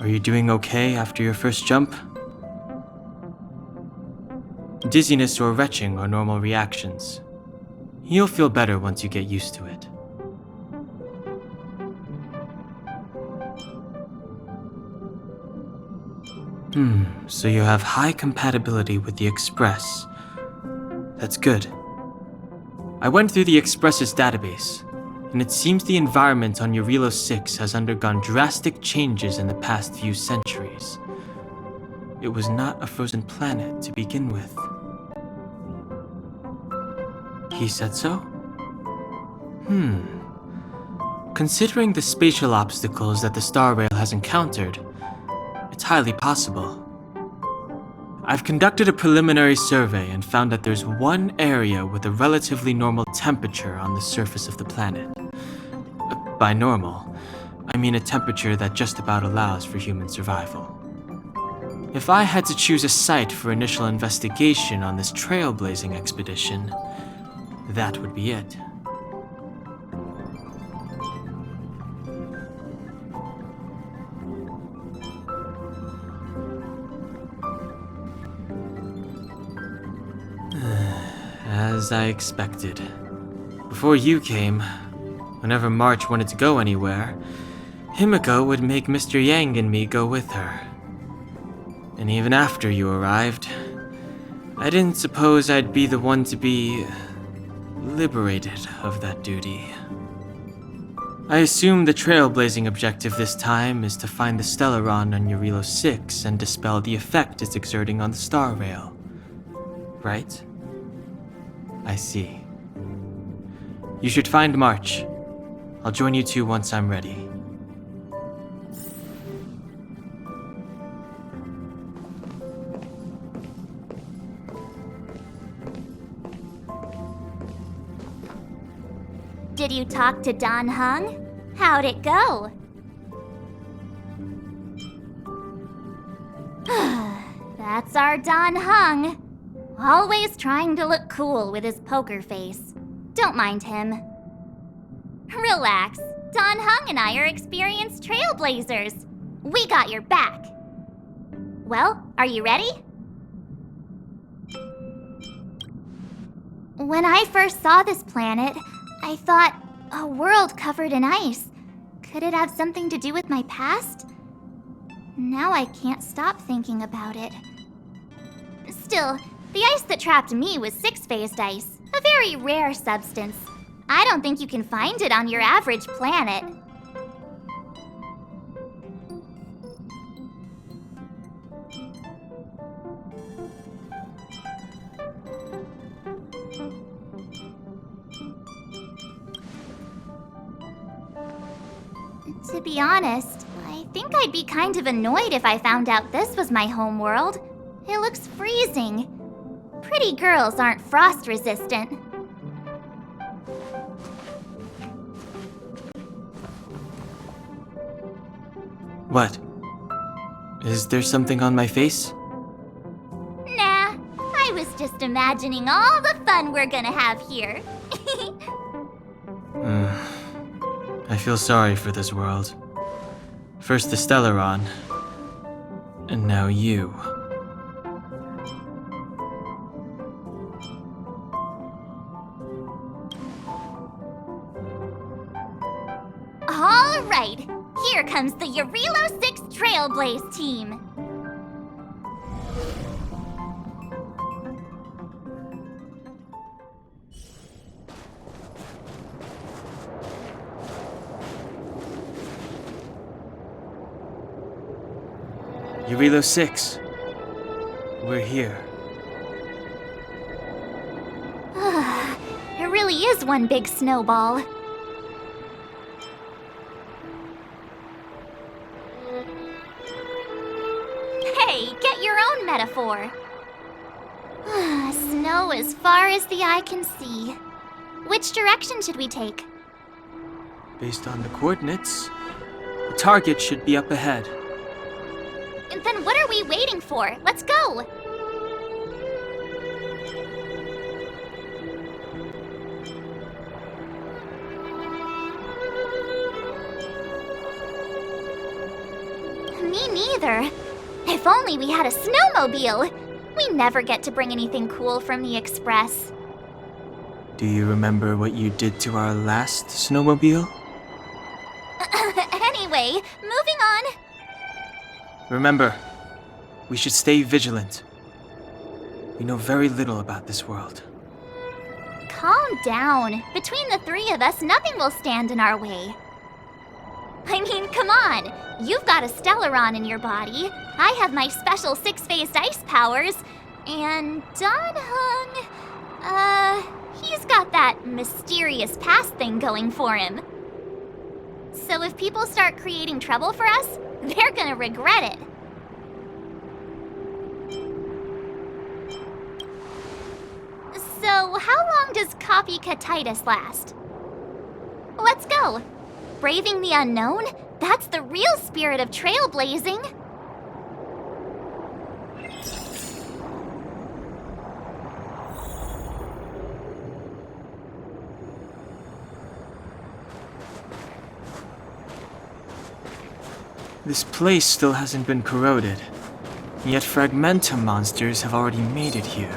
Are you doing okay after your first jump? Dizziness or retching are normal reactions. You'll feel better once you get used to it. So you have high compatibility with the Express. That's good. I went through the Express's database, and it seems the environment on Eurilo 6 has undergone drastic changes in the past few centuries. It was not a frozen planet to begin with. He said so? Considering the spatial obstacles that the Star Rail has encountered, it's highly possible. I've conducted a preliminary survey and found that there's one area with a relatively normal temperature on the surface of the planet. By normal, I mean a temperature that just about allows for human survival. If I had to choose a site for initial investigation on this trailblazing expedition, that would be it. As I expected. Before you came, whenever March wanted to go anywhere, Himiko would make Mr. Yang and me go with her. And even after you arrived, I didn't suppose I'd be the one to be liberated of that duty. I assume the trailblazing objective this time is to find the Stellaron on Eurilo 6 and dispel the effect it's exerting on the Star Rail. Right? I see. You should find March. I'll join you two once I'm ready. Did you talk to Don Hung? How'd it go? That's our Don Hung. Always trying to look cool with his poker face. Don't mind him. Relax. Don Hung and I are experienced trailblazers. We got your back. Well, are you ready? When I first saw this planet, I thought, a world covered in ice. Could it have something to do with my past? Now I can't stop thinking about it. Still, the ice that trapped me was six-phased ice, a very rare substance. I don't think you can find it on your average planet. To be honest, I think I'd be kind of annoyed if I found out this was my home world. It looks freezing. Pretty girls aren't frost resistant. What? Is there something on my face? Nah, I was just imagining all the fun we're gonna have here. I feel sorry for this world. First the Stellaron, and now you. All right, here comes the Eurilo 6 Trailblaze team. Eurilo 6. We're here. It really is one big snowball. Hey, get your own metaphor. Snow as far as the eye can see. Which direction should we take? Based on the coordinates, the target should be up ahead. Then what are we waiting for? Let's go! Me neither. If only we had a snowmobile. We never get to bring anything cool from the Express. Do you remember what you did to our last snowmobile? Anyway, moving on. Remember, we should stay vigilant. We know very little about this world. Calm down. Between the three of us, nothing will stand in our way. I mean, come on. You've got a Stellaron in your body. I have my special six-phased ice powers. And Danhung, he's got that mysterious past thing going for him. So if people start creating trouble for us, they're gonna regret it. So how long does copycatitis last? Let's go. Braving the unknown? That's the real spirit of trailblazing. This place still hasn't been corroded, yet Fragmentum monsters have already made it here.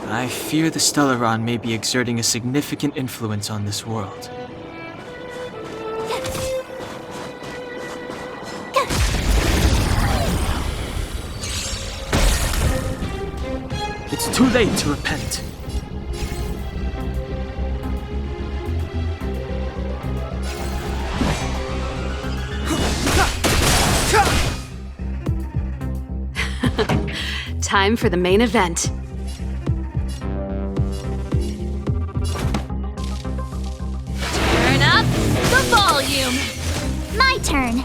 I fear the Stellaron may be exerting a significant influence on this world. It's too late to repent. Time for the main event. Turn up the volume. My turn.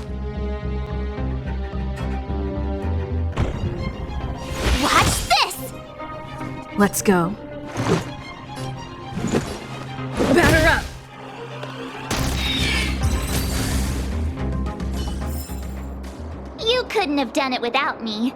Watch this! Let's go. Batter up. You couldn't have done it without me.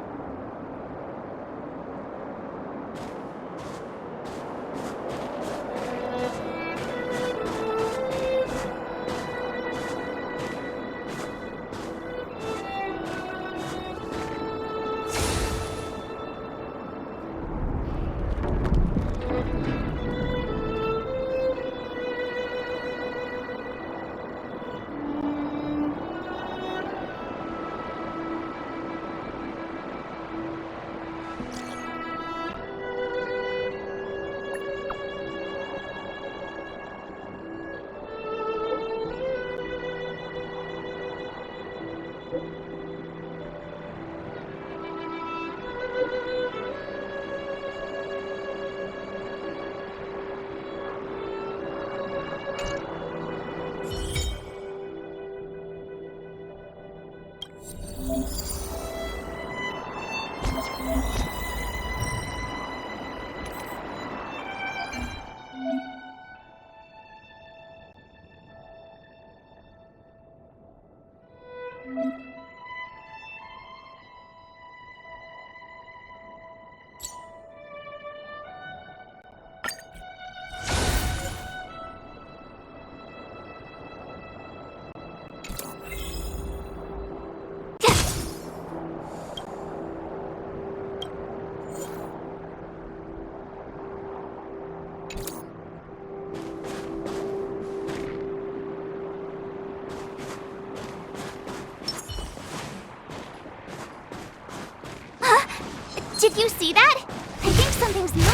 Did you see that? I think something's moving.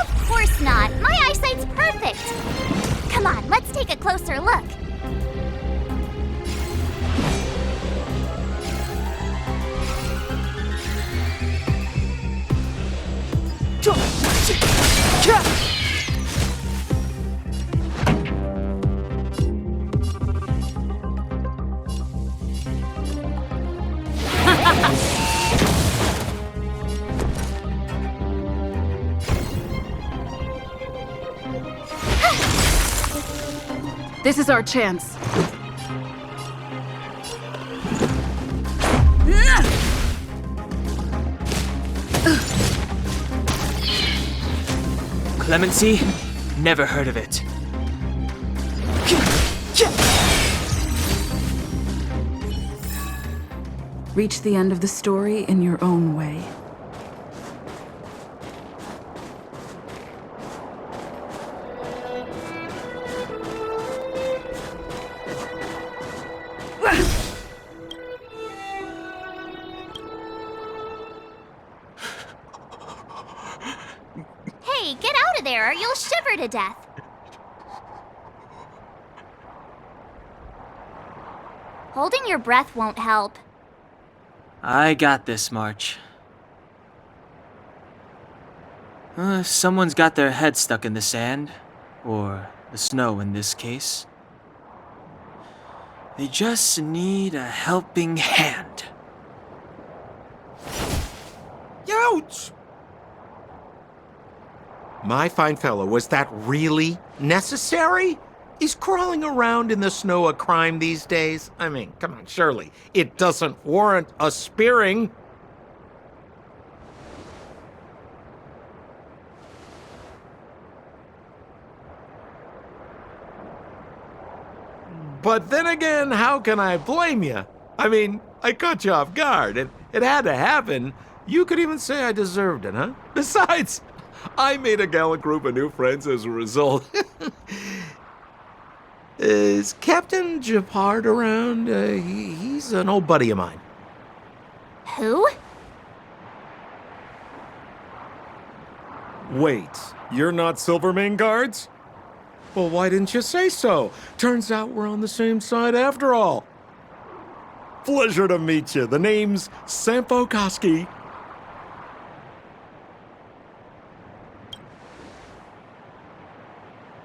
Of course not. My eyesight's perfect. Come on, let's take a closer look. This is our chance. Clemency? Never heard of it. Reach the end of the story in your own way. Hey, get out of there or you'll shiver to death. Holding your breath won't help. I got this, March. Someone's got their head stuck in the sand, or the snow in this case. They just need a helping hand. Ouch! My fine fellow, was that really necessary? Is crawling around in the snow a crime these days? I mean, come on, surely. It doesn't warrant a spearing. But then again, how can I blame you? I mean, I caught you off guard. It had to happen. You could even say I deserved it, huh? Besides, I made a gallant group of new friends as a result. Is Captain Japard around? He's an old buddy of mine. Who? Wait, you're not Silvermane Guards? Well, why didn't you say so? Turns out we're on the same side after all. Pleasure to meet you. The name's Sampo Koski.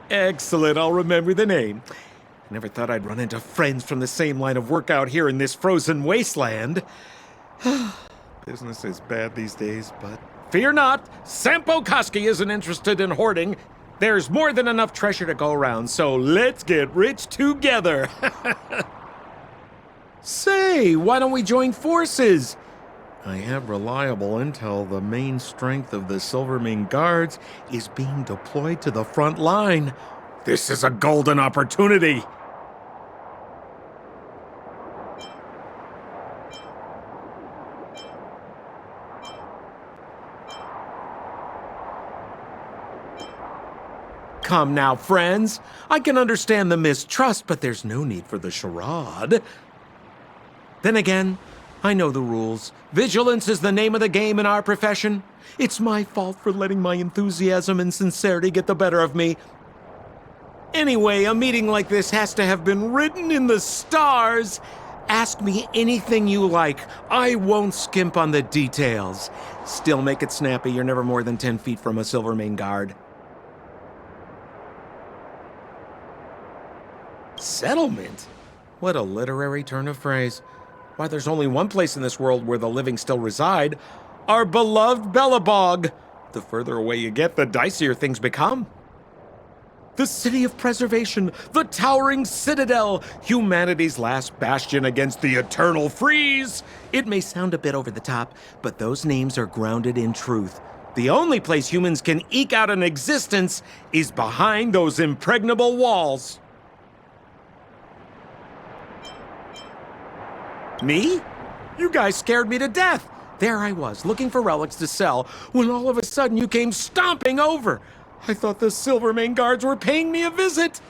Excellent, I'll remember the name. I never thought I'd run into friends from the same line of work out here in this frozen wasteland. Business is bad these days, but fear not, Sampo Koski isn't interested in hoarding. There's more than enough treasure to go around, so let's get rich together. Say, why don't we join forces? I have reliable intel the main strength of the Silvermane Guards is being deployed to the front line. This is a golden opportunity. Come now, friends. I can understand the mistrust, but there's no need for the charade. Then again, I know the rules. Vigilance is the name of the game in our profession. It's my fault for letting my enthusiasm and sincerity get the better of me. Anyway, a meeting like this has to have been written in the stars. Ask me anything you like. I won't skimp on the details. Still make it snappy. You're never more than 10 feet from a Silvermane Guard. Settlement? What a literary turn of phrase. Why, there's only one place in this world where the living still reside. Our beloved Belobog. The further away you get, the dicier things become. The city of preservation, the towering citadel, humanity's last bastion against the eternal freeze. It may sound a bit over the top, but those names are grounded in truth. The only place humans can eke out an existence is behind those impregnable walls. Me? You guys scared me to death. There I was, looking for relics to sell, when all of a sudden you came stomping over. I thought the Silvermane Guards were paying me a visit.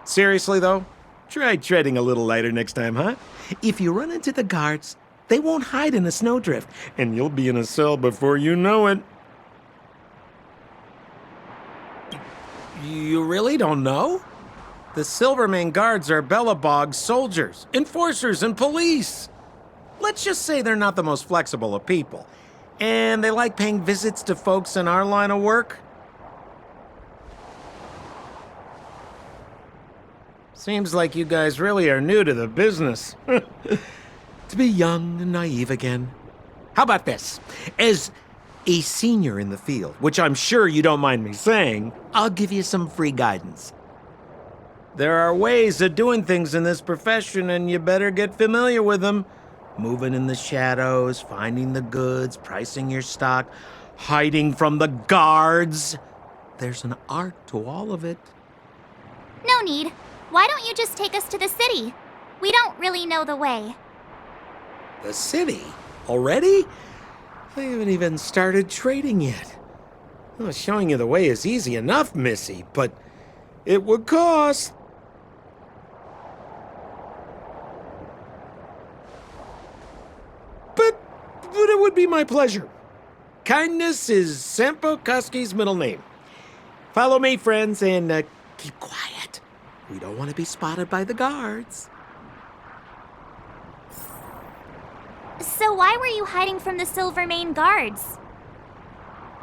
Seriously, though, try treading a little lighter next time, huh? If you run into the guards, they won't hide in a snowdrift, and you'll be in a cell before you know it. You really don't know? The Silvermane Guards are Belobog's soldiers, enforcers, and police. Let's just say they're not the most flexible of people. And they like paying visits to folks in our line of work. Seems like you guys really are new to the business. To be young and naive again. How about this? As a senior in the field, which I'm sure you don't mind me saying, I'll give you some free guidance. There are ways of doing things in this profession, and you better get familiar with them. Moving in the shadows, finding the goods, pricing your stock, hiding from the guards. There's an art to all of it. No need. Why don't you just take us to the city? We don't really know the way. The city? Already? I haven't even started trading yet. Well, showing you the way is easy enough, Missy, but it would cost. But it would be my pleasure. Kindness is Sampo Koski's middle name. Follow me, friends, and keep quiet. We don't want to be spotted by the guards. So why were you hiding from the Silvermane guards?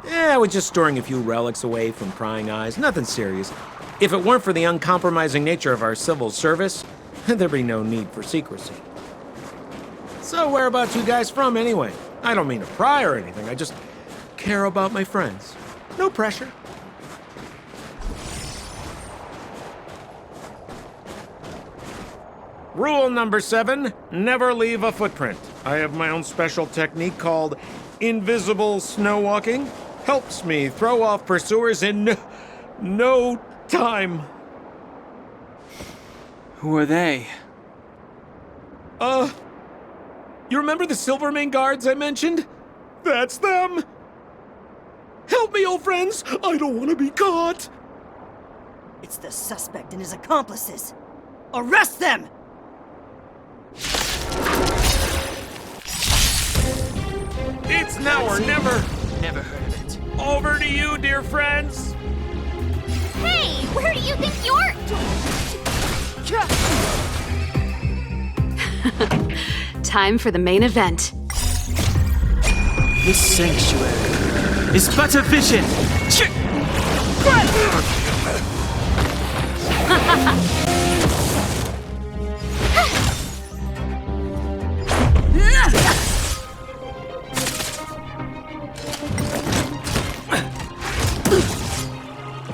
I was just storing a few relics away from prying eyes. Nothing serious. If it weren't for the uncompromising nature of our civil service, there'd be no need for secrecy. So whereabouts you guys from, anyway? I don't mean to pry or anything. I just care about my friends. No pressure. Rule number 7, never leave a footprint. I have my own special technique called invisible snow walking. Helps me throw off pursuers in no time. Who are they? You remember the Silvermane guards I mentioned? That's them! Help me, old friends! I don't want to be caught! It's the suspect and his accomplices. Arrest them! It's now or never! Never heard of it. Over to you, dear friends! Hey, where do you think you're... Time for the main event. This sanctuary is but a vision.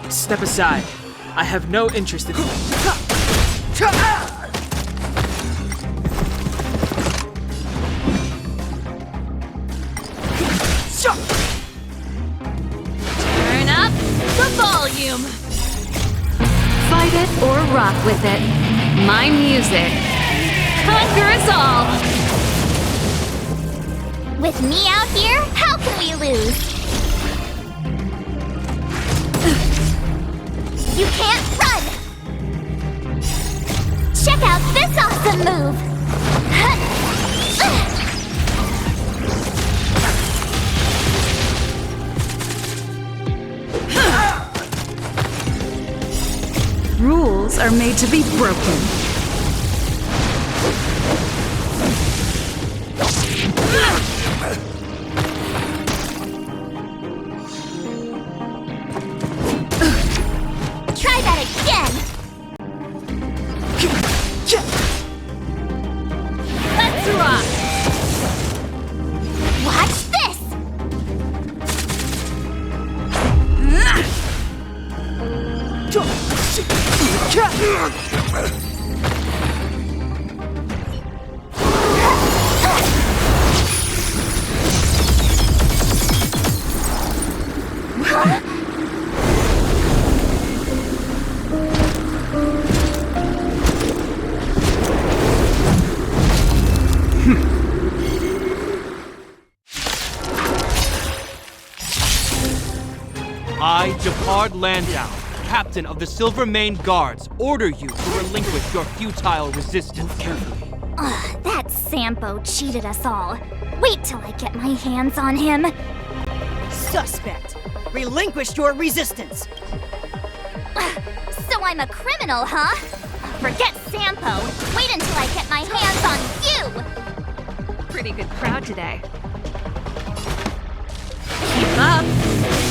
Step aside. I have no interest in... Turn up the volume. Fight it or rock with it. My music. Conquer us all. With me out here, how can we lose? You can't run! Check out this awesome move! Rules are made to be broken. Try that again! Let's rock. Watch this! I, Japard Landau, captain of the Silvermane Guards, order you to relinquish your futile resistance. Carefully. Ugh, that Sampo cheated us all. Wait till I get my hands on him. Suspect! Relinquish your resistance! So I'm a criminal, huh? Forget Sampo. Wait until I get my hands on you! Pretty good crowd today. Keep up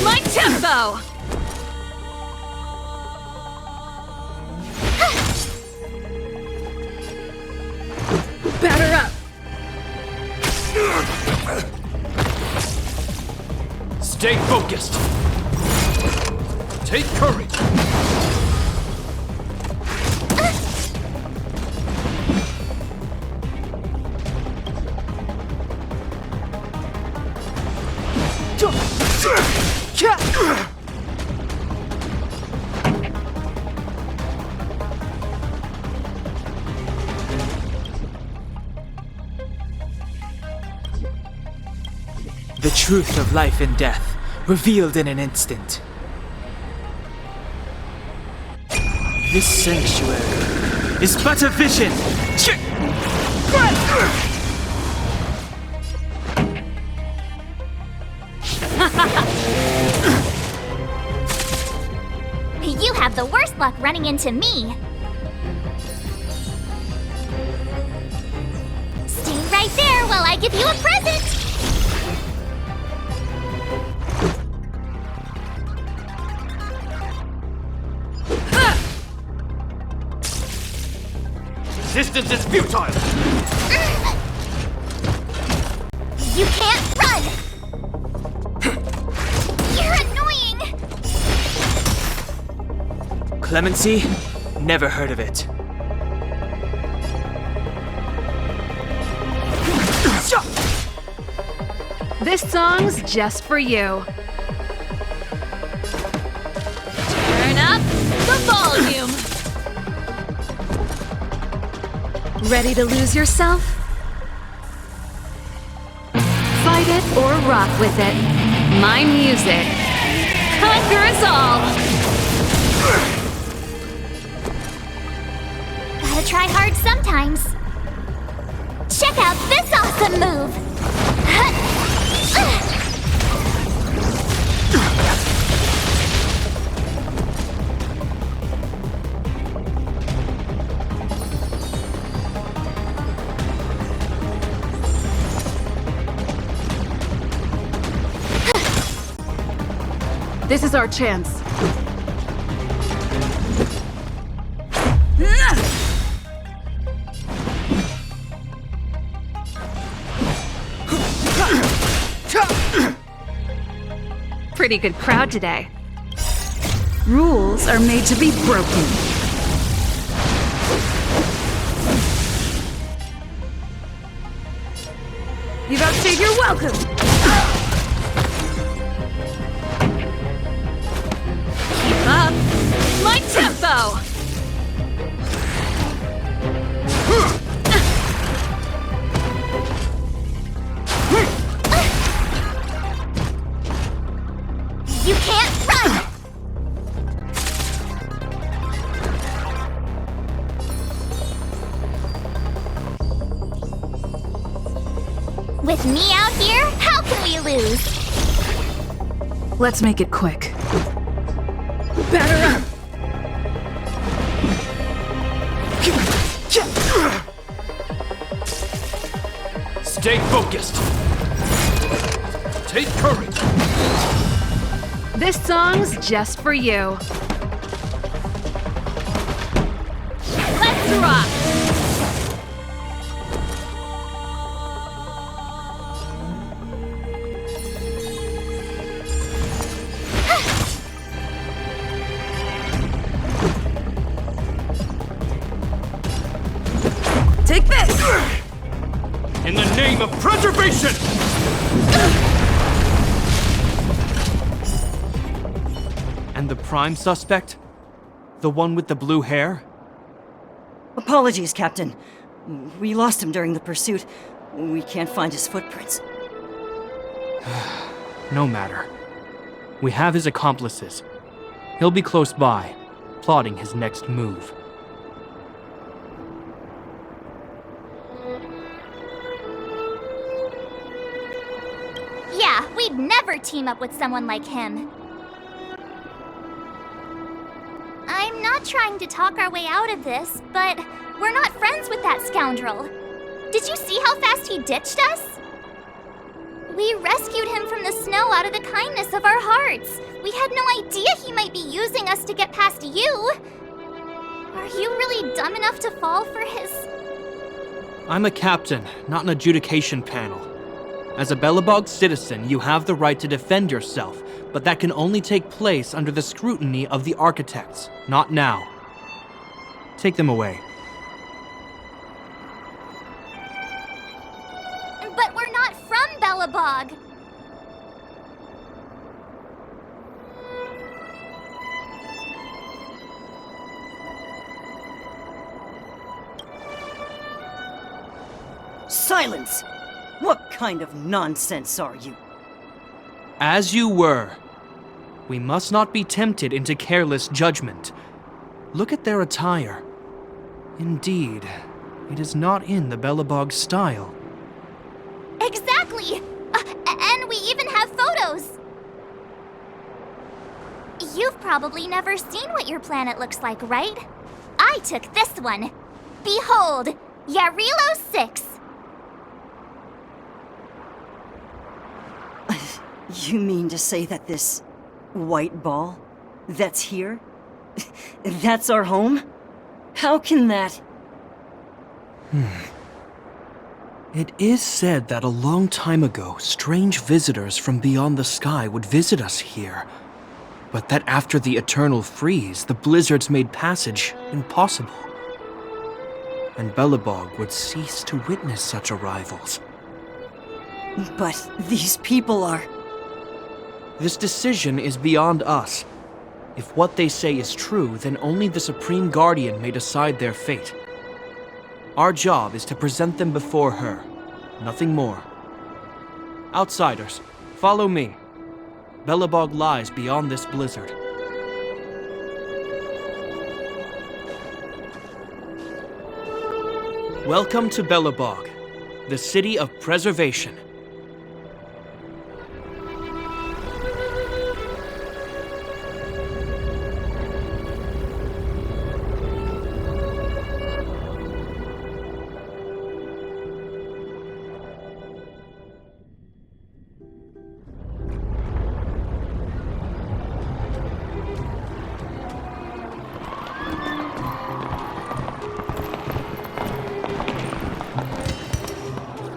my tempo. Batter up! Stay focused. Take courage. truth of life and death, revealed in an instant. This sanctuary is but a vision! You have the worst luck running into me. Stay right there while I give you a present. Resistance is futile! You can't run! You're annoying! Clemency? Never heard of it. This song's just for you. Turn up the volume. Ready to lose yourself? Fight it or rock with it. My music. Conquer us all! Gotta try hard sometimes. Check out this awesome move! This is our chance. Pretty good crowd today. Rules are made to be broken. You've outstayed your welcome! Keep up my tempo! You can't run! With me out here, how can we lose? Let's make it quick. Batter up! Stay focused! Take courage! This song's just for you. Let's rock! Take this! In the name of preservation! And the prime suspect? The one with the blue hair? Apologies, Captain. We lost him during the pursuit. We can't find his footprints. No matter. We have his accomplices. He'll be close by, plotting his next move. Yeah, we'd never team up with someone like him. I'm not trying to talk our way out of this, but we're not friends with that scoundrel. Did you see how fast he ditched us? We rescued him from the snow out of the kindness of our hearts. We had no idea he might be using us to get past you. Are you really dumb enough to fall for his... I'm a captain, not an adjudication panel. As a Belobog citizen, you have the right to defend yourself, but that can only take place under the scrutiny of the architects, not now. Take them away. But we're not from Belobog. Silence! What kind of nonsense are you? As you were. We must not be tempted into careless judgment. Look at their attire. Indeed, it is not in the Belobog style. Exactly! And we even have photos! You've probably never seen what your planet looks like, right? I took this one. Behold, Yarilo 6. You mean to say that this white ball that's here, that's our home? How can that... It is said that a long time ago, strange visitors from beyond the sky would visit us here. But that after the eternal freeze, the blizzards made passage impossible. And Belobog would cease to witness such arrivals. But these people are... This decision is beyond us. If what they say is true, then only the Supreme Guardian may decide their fate. Our job is to present them before her, nothing more. Outsiders, follow me. Belobog lies beyond this blizzard. Welcome to Belobog, the city of preservation.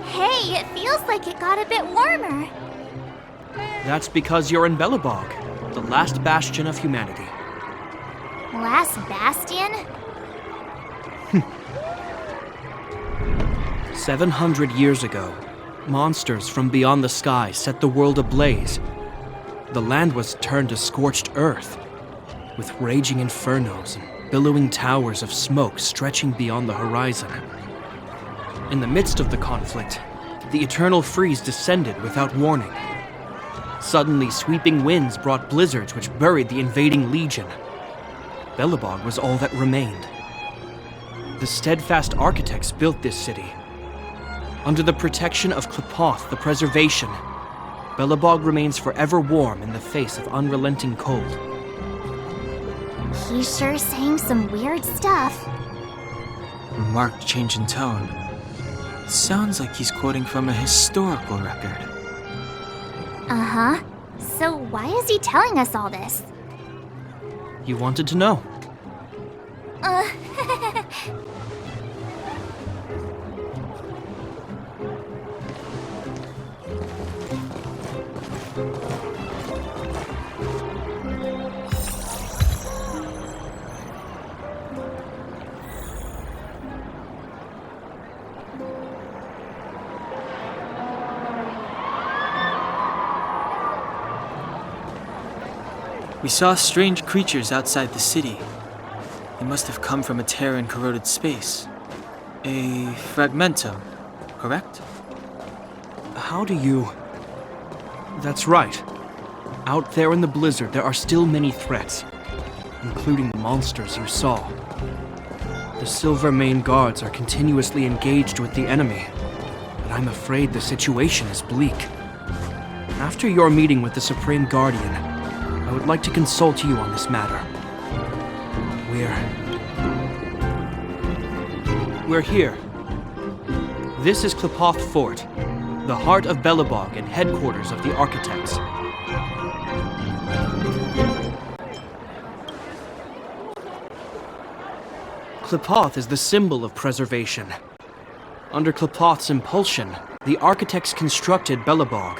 Hey, it feels like it got a bit warmer. That's because you're in Belobog, the last bastion of humanity. Last bastion? 700 years ago, monsters from beyond the sky set the world ablaze. The land was turned to scorched earth, with raging infernos and billowing towers of smoke stretching beyond the horizon. In the midst of the conflict, the eternal freeze descended without warning. Suddenly, sweeping winds brought blizzards which buried the invading legion. Belobog was all that remained. The steadfast architects built this city. Under the protection of Klepoth, the preservation, Belobog remains forever warm in the face of unrelenting cold. He's sure saying some weird stuff. A marked change in tone. It sounds like he's quoting from a historical record. Uh-huh. So why is he telling us all this? You wanted to know. We saw strange creatures outside the city. They must have come from a tear-and-corroded space. A fragmentum, correct? How do you... That's right. Out there in the blizzard, there are still many threats, including the monsters you saw. The Silvermane guards are continuously engaged with the enemy, but I'm afraid the situation is bleak. After your meeting with the Supreme Guardian, I would like to consult you on this matter. We're here. This is Klepoth Fort, the heart of Belobog and headquarters of the architects. Klepoth is the symbol of preservation. Under Klepoth's impulsion, the architects constructed Belobog,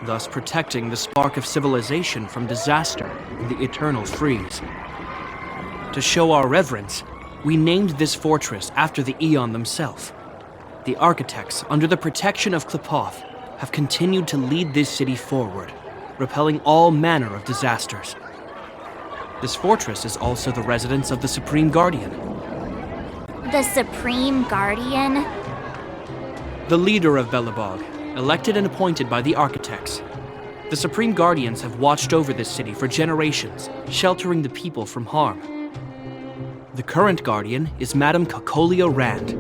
thus protecting the spark of civilization from disaster in the eternal freeze. To show our reverence, we named this fortress after the Aeon themselves. The architects, under the protection of Klepoth, have continued to lead this city forward, repelling all manner of disasters. This fortress is also the residence of the Supreme Guardian. The Supreme Guardian? The leader of Belobog, elected and appointed by the architects. The Supreme Guardians have watched over this city for generations, sheltering the people from harm. The current Guardian is Madame Cocolia Rand.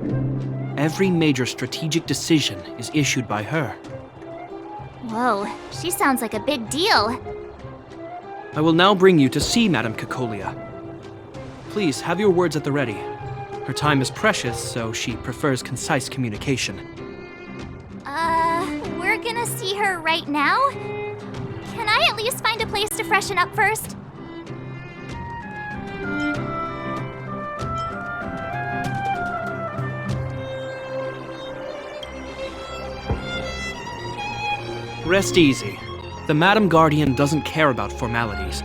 Every major strategic decision is issued by her. Whoa, she sounds like a big deal. I will now bring you to see Madame Cocolia. Please, have your words at the ready. Her time is precious, so she prefers concise communication. We're gonna see her right now? Can I at least find a place to freshen up first? Rest easy. The Madam Guardian doesn't care about formalities.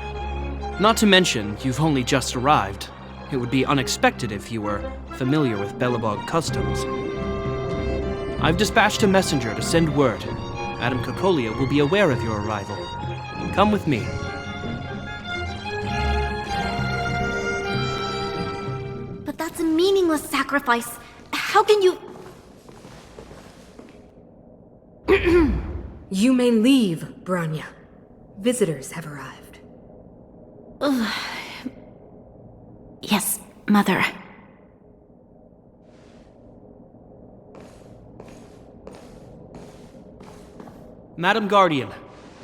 Not to mention, you've only just arrived. It would be unexpected if you were familiar with Belobog customs. I've dispatched a messenger to send word. Madame Cocolia will be aware of your arrival. Come with me. But that's a meaningless sacrifice. How can you... You may leave, Branya. Visitors have arrived. Yes, Mother. Madam Guardian,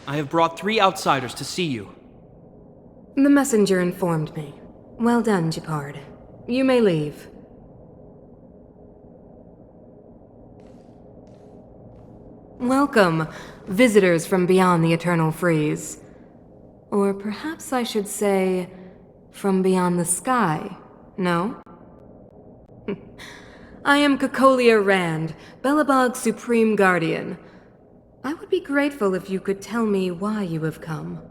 I have brought 3 outsiders to see you. The messenger informed me. Well done, Gepard. You may leave. Welcome, visitors from beyond the Eternal Freeze. Or perhaps I should say, from beyond the sky, no? I am Cocolia Rand, Belobog's Supreme Guardian. I would be grateful if you could tell me why you have come.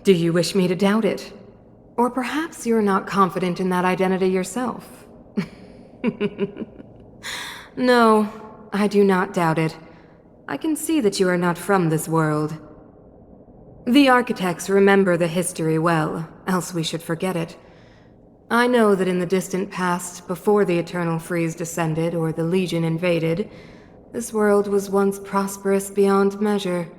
Do you wish me to doubt it? Or perhaps you're not confident in that identity yourself? No, I do not doubt it. I can see that you are not from this world. The architects remember the history well, else we should forget it. I know that in the distant past, before the Eternal Freeze descended or the Legion invaded, this world was once prosperous beyond measure.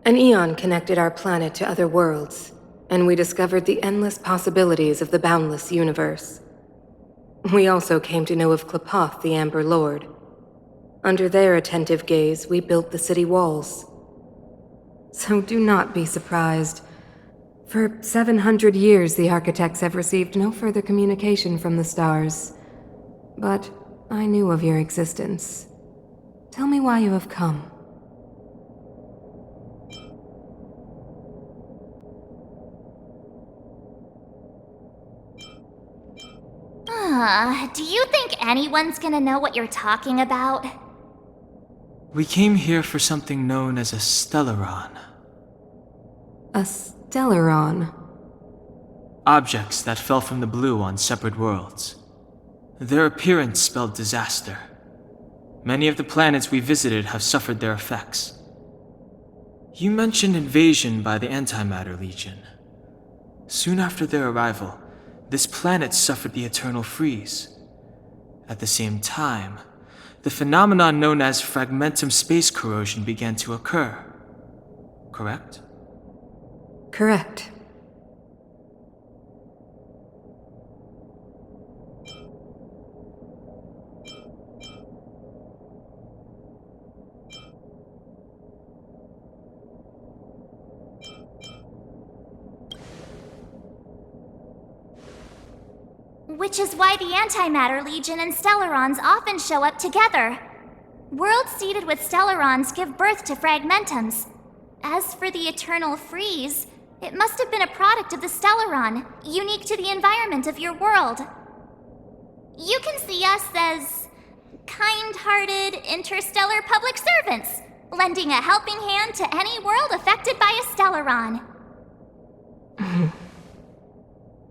An eon connected our planet to other worlds, and we discovered the endless possibilities of the boundless universe. We also came to know of Klapoth, the Amber Lord. Under their attentive gaze, we built the city walls. So do not be surprised. For 700 years, the architects have received no further communication from the stars. But I knew of your existence. Tell me why you have come. Do you think anyone's gonna know what you're talking about? We came here for something known as a Stellaron. A Stellaron? Objects that fell from the blue on separate worlds. Their appearance spelled disaster. Many of the planets we visited have suffered their effects. You mentioned invasion by the Antimatter Legion. Soon after their arrival, this planet suffered the Eternal Freeze. At the same time, the phenomenon known as fragmentum space corrosion began to occur. Correct? Correct. Which is why the Antimatter Legion and Stellarons often show up together. Worlds seeded with Stellarons give birth to fragmentums. As for the Eternal Freeze, it must have been a product of the Stellaron, unique to the environment of your world. You can see us as kind-hearted interstellar public servants, lending a helping hand to any world affected by a Stellaron.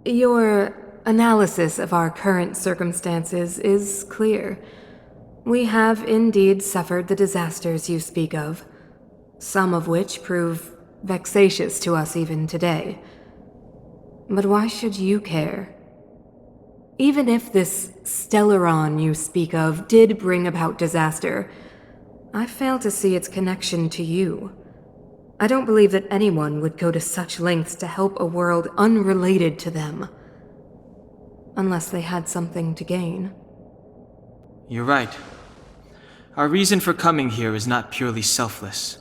Your analysis of our current circumstances is clear. We have indeed suffered the disasters you speak of, some of which prove vexatious to us even today. But why should you care? Even if this Stellaron you speak of did bring about disaster, I fail to see its connection to you. I don't believe that anyone would go to such lengths to help a world unrelated to them. Unless they had something to gain. You're right. Our reason for coming here is not purely selfless.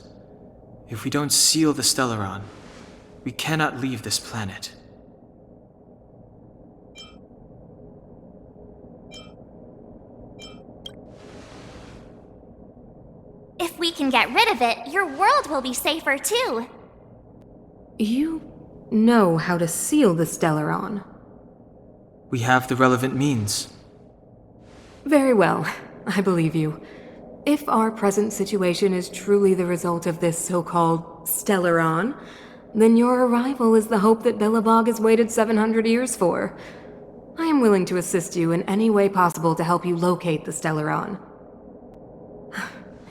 If we don't seal the Stellaron, we cannot leave this planet. If we can get rid of it, your world will be safer too. You know how to seal the Stellaron. We have the relevant means. Very well, I believe you. If our present situation is truly the result of this so-called Stellaron, then your arrival is the hope that Belobog has waited 700 years for. I am willing to assist you in any way possible to help you locate the Stellaron.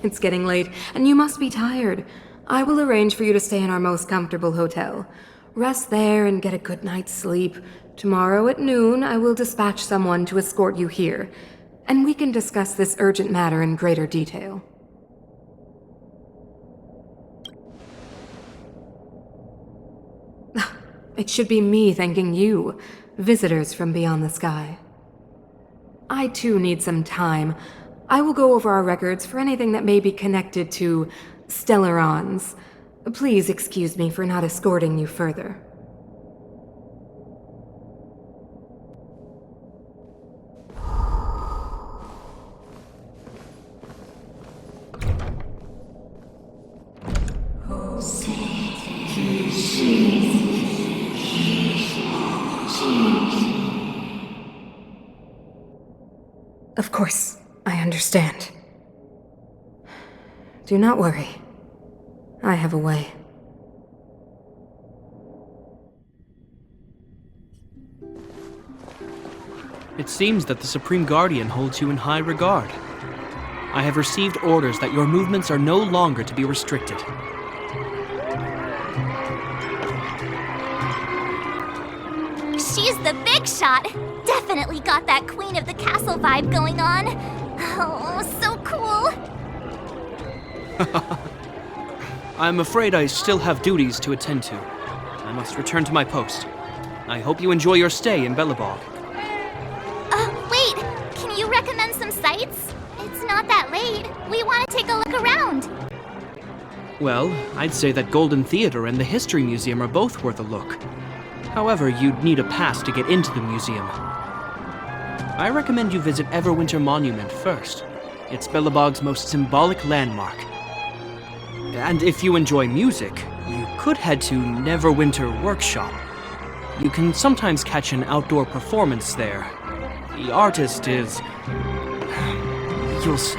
It's getting late, and you must be tired. I will arrange for you to stay in our most comfortable hotel. Rest there and get a good night's sleep. Tomorrow at noon, I will dispatch someone to escort you here, and we can discuss this urgent matter in greater detail. It should be me thanking you, visitors from beyond the sky. I too need some time. I will go over our records for anything that may be connected to Stellarons. Please excuse me for not escorting you further. Of course, I understand. Do not worry. I have a way. It seems that the Supreme Guardian holds you in high regard. I have received orders that your movements are no longer to be restricted. She's the big shot! Definitely got that Queen of the Castle vibe going on. Oh, so cool! I'm afraid I still have duties to attend to. I must return to my post. I hope you enjoy your stay in Belobog. Wait! Can you recommend some sites? It's not that late. We want to take a look around. Well, I'd say that Golden Theater and the History Museum are both worth a look. However, you'd need a pass to get into the museum. I recommend you visit Everwinter Monument first. It's Belobog's most symbolic landmark. And if you enjoy music, you could head to Neverwinter Workshop. You can sometimes catch an outdoor performance there. The artist is... you'll see.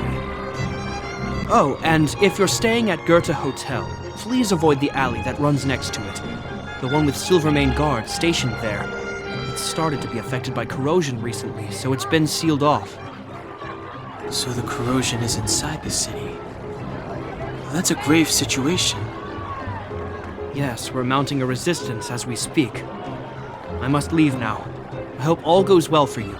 Oh, and if you're staying at Goethe Hotel, please avoid the alley that runs next to it. The one with Silvermane guards stationed there. It's started to be affected by corrosion recently, so it's been sealed off. So the corrosion is inside the city. Well, that's a grave situation. Yes, we're mounting a resistance as we speak. I must leave now. I hope all goes well for you.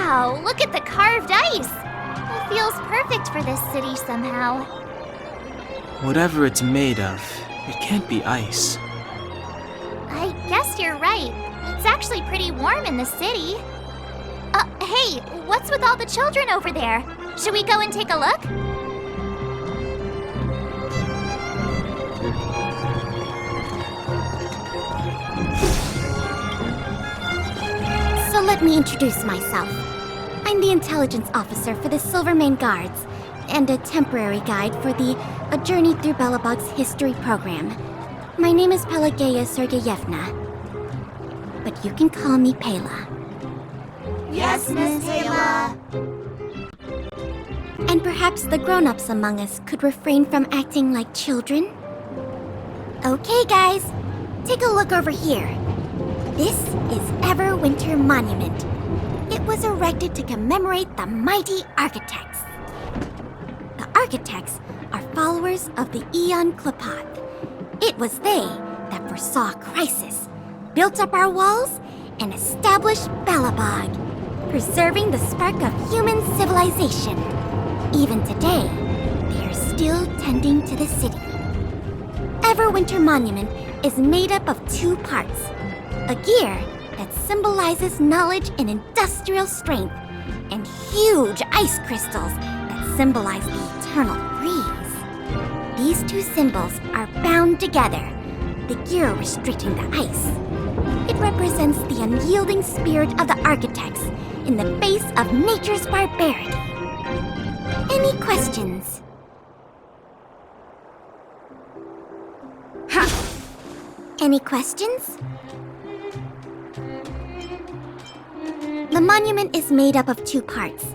Wow, look at the carved ice! It feels perfect for this city somehow. Whatever it's made of, it can't be ice. I guess you're right. It's actually pretty warm in the city. Hey, what's with all the children over there? Should we go and take a look? So let me introduce myself. I'm the intelligence officer for the Silvermane Guards, and a temporary guide for the A Journey Through Belobog's History program. My name is Pelageya Sergeyevna, but you can call me Pela. Yes, Miss Taylor. And perhaps the grown-ups among us could refrain from acting like children? Okay, guys, take a look over here. This is Everwinter Monument. It was erected to commemorate the mighty architects. The architects are followers of the Aeon Klapoth. It was they that foresaw crisis, built up our walls, and established Belobog, preserving the spark of human civilization. Even today, they are still tending to the city. Everwinter Monument is made up of 2 parts. A gear that symbolizes knowledge and industrial strength, and huge ice crystals that symbolize the eternal freeze. These 2 symbols are bound together, the gear restricting the ice. It represents the unyielding spirit of the architects in the face of nature's barbarity. Any questions? Any questions? The monument is made up of 2 parts.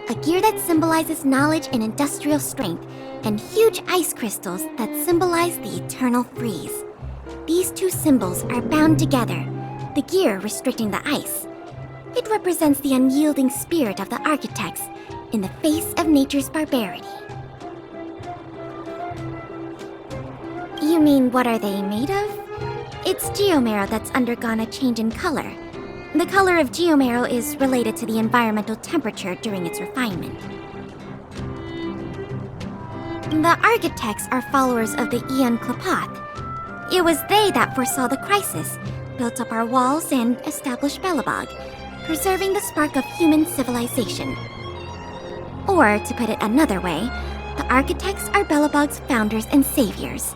A gear that symbolizes knowledge and industrial strength, and huge ice crystals that symbolize the eternal freeze. These 2 symbols are bound together, the gear restricting the ice. It represents the unyielding spirit of the architects in the face of nature's barbarity. You mean, what are they made of? It's geomarrow that's undergone a change in color. The color of geomarrow is related to the environmental temperature during its refinement. The architects are followers of the Aeon Klapoth. It was they that foresaw the crisis, built up our walls, and established Belobog, preserving the spark of human civilization. Or, to put it another way, the architects are Belobog's founders and saviors.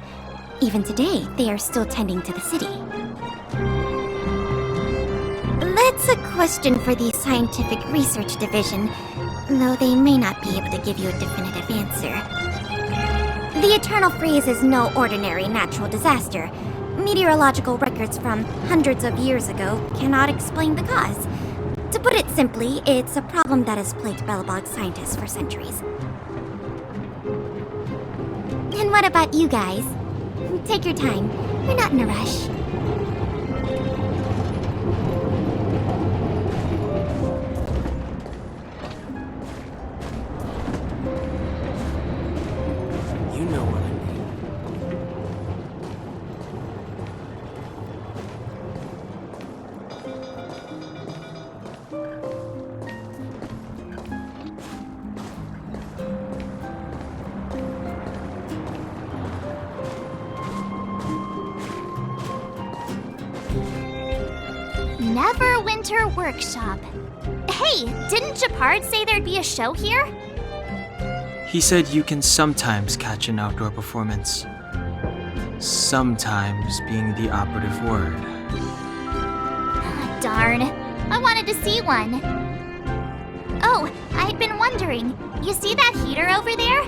Even today, they are still tending to the city. That's a question for the Scientific Research Division, though they may not be able to give you a definitive answer. The Eternal Freeze is no ordinary natural disaster. Meteorological records from hundreds of years ago cannot explain the cause. To put it simply, it's a problem that has plagued Belobog scientists for centuries. And what about you guys? Take your time. We're not in a rush. You know what I mean. Neverwinter Workshop. Hey, didn't Japard say there'd be a show here? He said you can sometimes catch an outdoor performance. Sometimes being the operative word. Darn, I wanted to see one. Oh, I'd been wondering, you see that heater over there?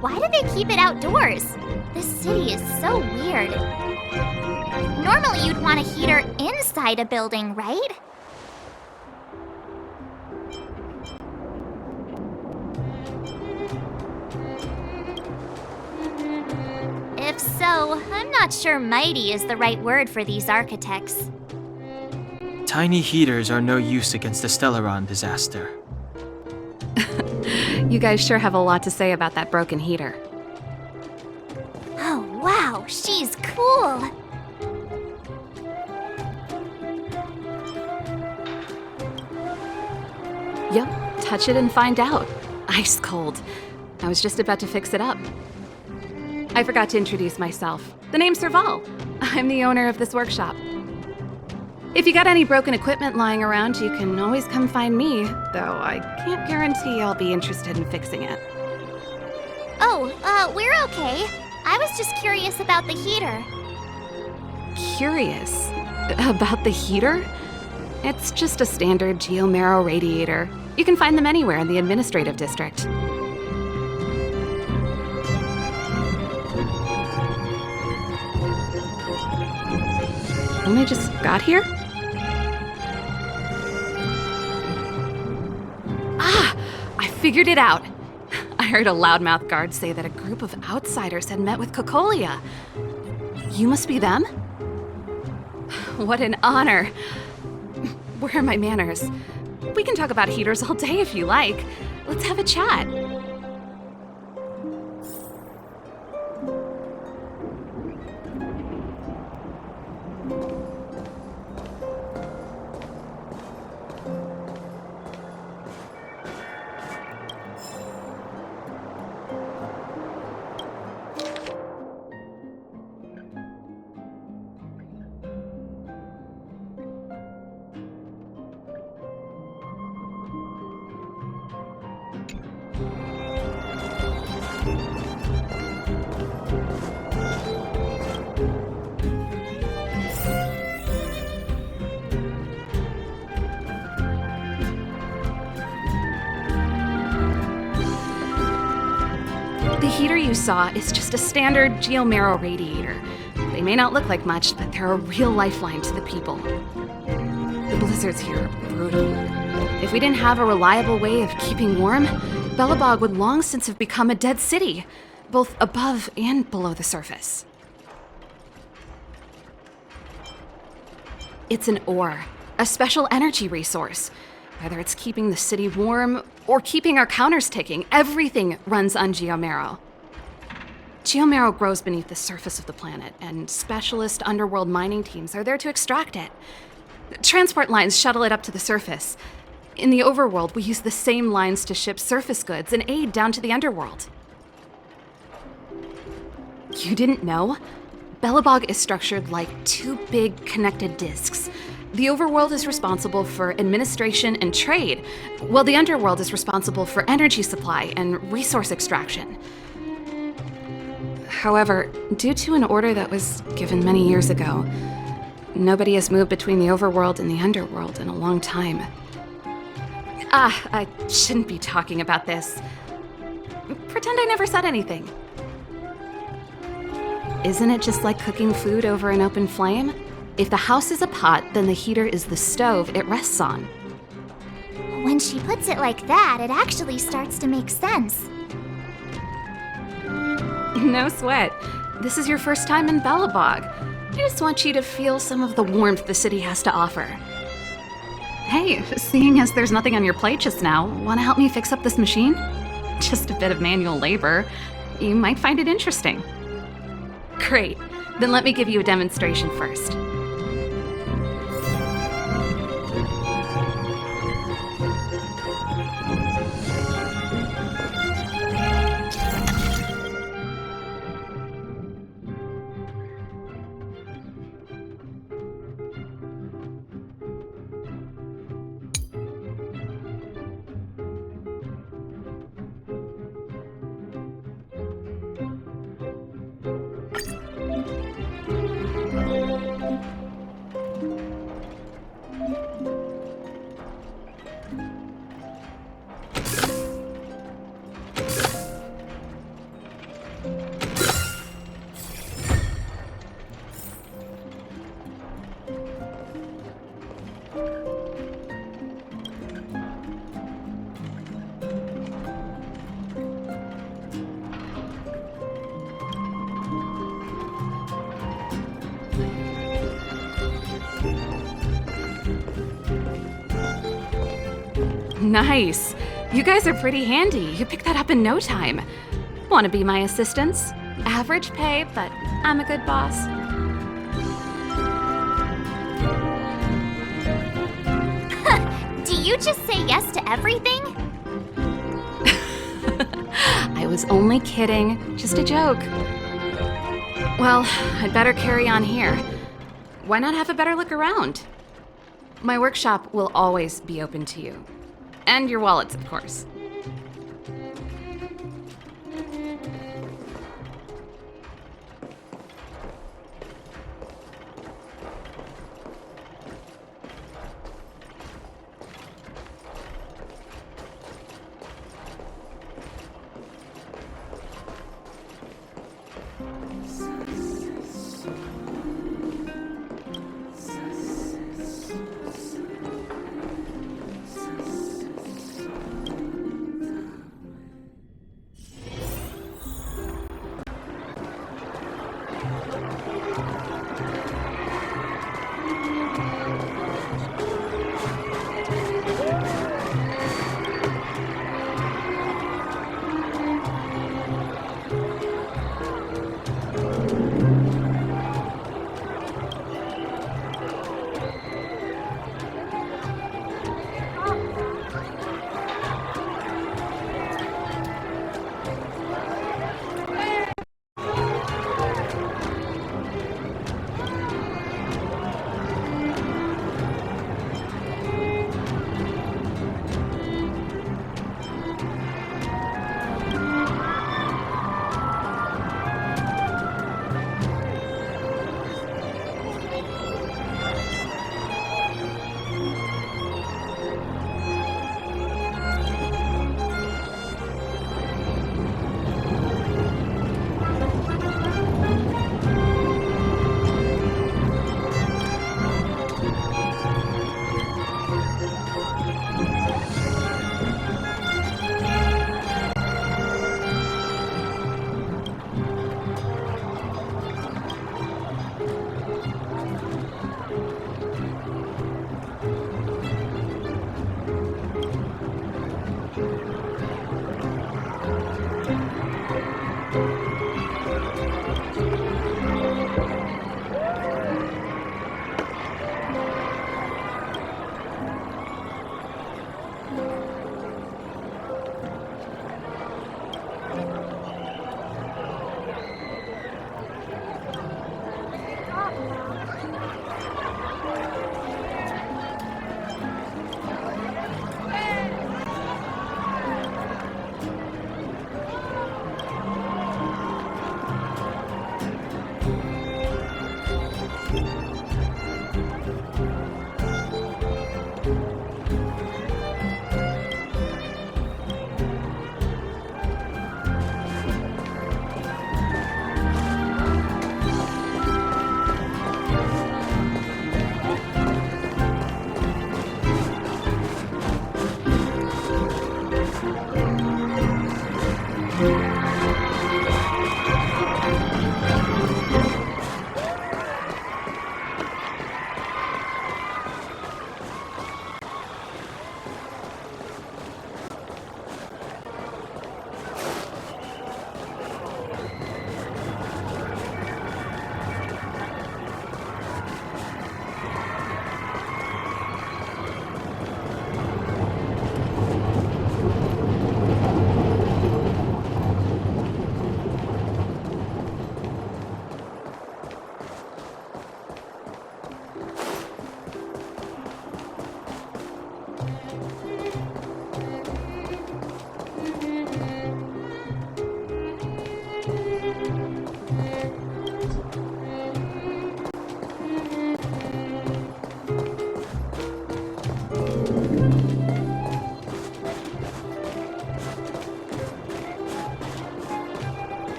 Why do they keep it outdoors? This city is so weird. Normally you'd want a heater inside a building, right? If so, I'm not sure mighty is the right word for these architects. Tiny heaters are no use against the Stellaron disaster. You guys sure have a lot to say about that broken heater. Oh, wow, she's cool. Yep, touch it and find out. Ice cold. I was just about to fix it up. I forgot to introduce myself. The name's Serval. I'm the owner of this workshop. If you got any broken equipment lying around, you can always come find me, though I can't guarantee I'll be interested in fixing it. Oh, we're okay. I was just curious about the heater. Curious? About the heater? It's just a standard geomarrow radiator. You can find them anywhere in the administrative district. Only just got here? Ah! I figured it out! I heard a loudmouth guard say that a group of outsiders had met with Cocolia. You must be them? What an honor. Where are my manners? We can talk about heaters all day if you like. Let's have a chat. The heater you saw is just a standard geomarrow radiator. They may not look like much, but they're a real lifeline to the people. The blizzards here are brutal. If we didn't have a reliable way of keeping warm, Belobog would long since have become a dead city, both above and below the surface. It's an ore, a special energy resource. Whether it's keeping the city warm or keeping our counters ticking, everything runs on geomarrow. Geomarrow grows beneath the surface of the planet, and specialist underworld mining teams are there to extract it. Transport lines shuttle it up to the surface. In the overworld, we use the same lines to ship surface goods and aid down to the underworld. You didn't know? Belobog is structured like two big connected disks. The overworld is responsible for administration and trade, while the underworld is responsible for energy supply and resource extraction. However, due to an order that was given many years ago, nobody has moved between the overworld and the underworld in a long time. I shouldn't be talking about this. Pretend I never said anything. Isn't it just like cooking food over an open flame? If the house is a pot, then the heater is the stove it rests on. When she puts it like that, it actually starts to make sense. No sweat. This is your first time in Belobog. I just want you to feel some of the warmth the city has to offer. Hey, seeing as there's nothing on your plate just now, want to help me fix up this machine? Just a bit of manual labor. You might find it interesting. Great. Then let me give you a demonstration first. Nice. You guys are pretty handy. You picked that up in no time. Want to be my assistants? Average pay, but I'm a good boss. Do you just say yes to everything? I was only kidding. Just a joke. Well, I'd better carry on here. Why not have a better look around? My workshop will always be open to you. And your wallets, of course.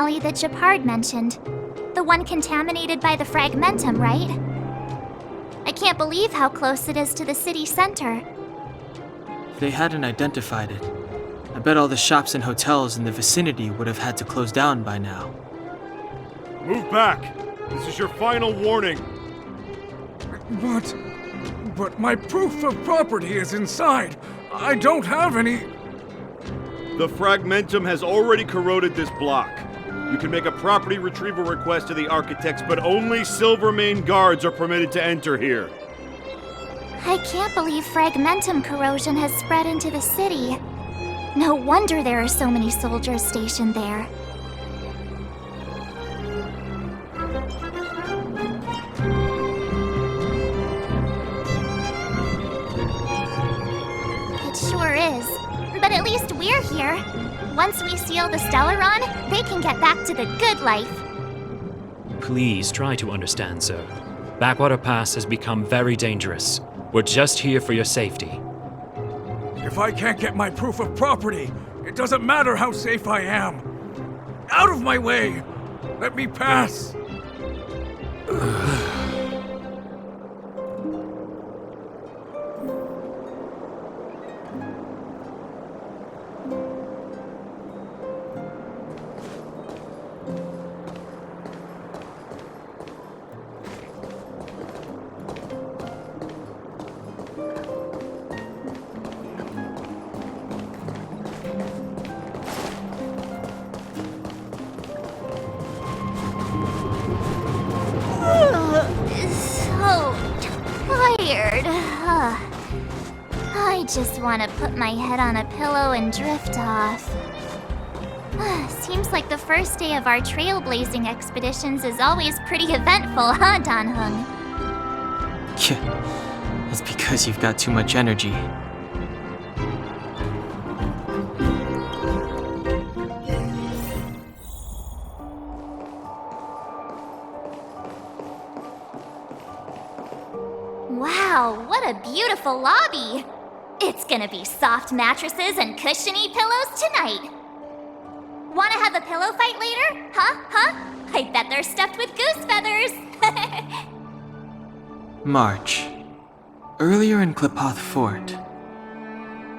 alley that Japard mentioned. The one contaminated by the fragmentum, right? I can't believe how close it is to the city center. If they hadn't identified it, I bet all the shops and hotels in the vicinity would have had to close down by now. Move back! This is your final warning! But my proof of property is inside. I don't have any... The fragmentum has already corroded this block. You can make a property retrieval request to the architects, but only Silvermane guards are permitted to enter here. I can't believe fragmentum corrosion has spread into the city. No wonder there are so many soldiers stationed there. It sure is. But at least we're here. Once we seal the Stellaron, they can get back to the good life. Please try to understand, sir. Backwater Pass has become very dangerous. We're just here for your safety. If I can't get my proof of property, it doesn't matter how safe I am. Out of my way! Let me pass! So tired. I just want to put my head on a pillow and drift off. Seems like the first day of our trailblazing expeditions is always pretty eventful, huh, Danhung? That's because you've got too much energy. Wow, what a beautiful lobby! It's gonna be soft mattresses and cushiony pillows tonight. Wanna have a pillow fight later? Huh? I bet they're stuffed with goose feathers! March. Earlier in Klipoth Fort.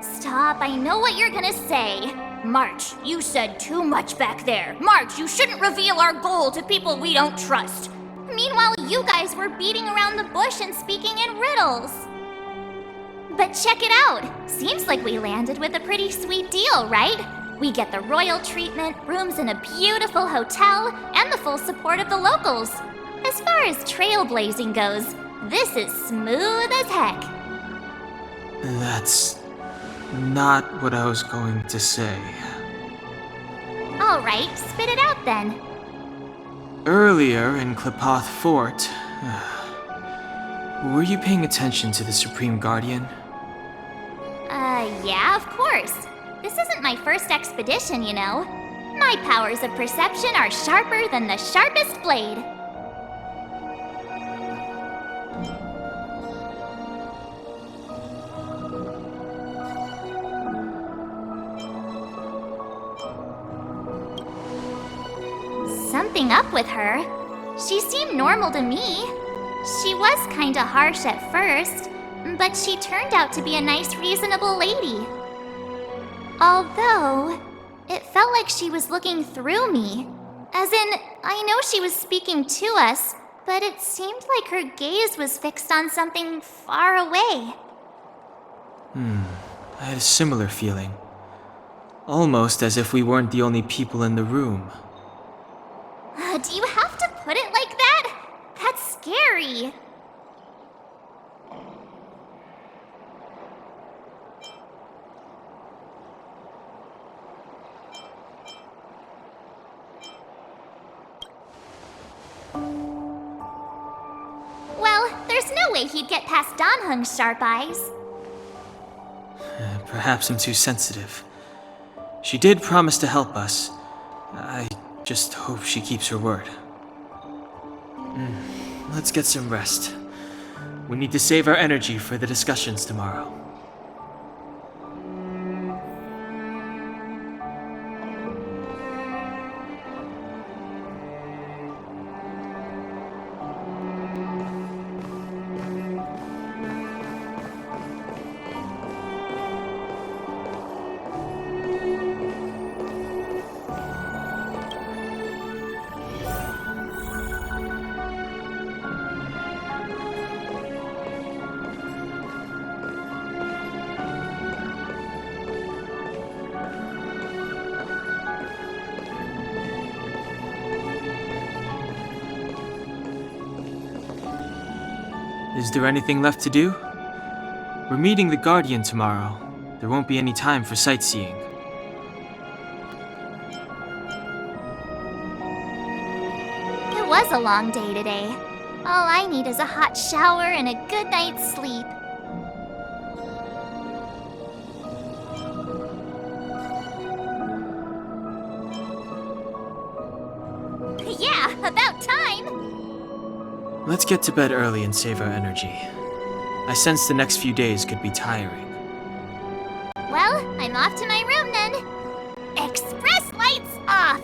Stop, I know what you're gonna say. March, you said too much back there. March, you shouldn't reveal our goal to people we don't trust. Meanwhile, you guys were beating around the bush and speaking in riddles. But check it out. Seems like we landed with a pretty sweet deal, right? We get the royal treatment, rooms in a beautiful hotel, and the full support of the locals. As far as trailblazing goes, this is smooth as heck. That's not what I was going to say. All right, spit it out then. Earlier in Klipoth Fort, were you paying attention to the Supreme Guardian? Yeah, of course. This isn't my first expedition, you know. My powers of perception are sharper than the sharpest blade. Something up with her. She seemed normal to me. She was kinda harsh at first, but she turned out to be a nice, reasonable lady. Although, it felt like she was looking through me. As in, I know she was speaking to us, but it seemed like her gaze was fixed on something far away. I had a similar feeling. Almost as if we weren't the only people in the room. Do you have to put it like that? That's scary. Well, there's no way he'd get past Danhung's sharp eyes. Perhaps I'm too sensitive. She did promise to help us. I just hope she keeps her word. Let's get some rest. We need to save our energy for the discussions tomorrow. Is there anything left to do? We're meeting the Guardian tomorrow. There won't be any time for sightseeing. It was a long day today. All I need is a hot shower and a good night's sleep. Yeah, about time! Let's get to bed early and save our energy. I sense the next few days could be tiring. Well, I'm off to my room then. Express lights off!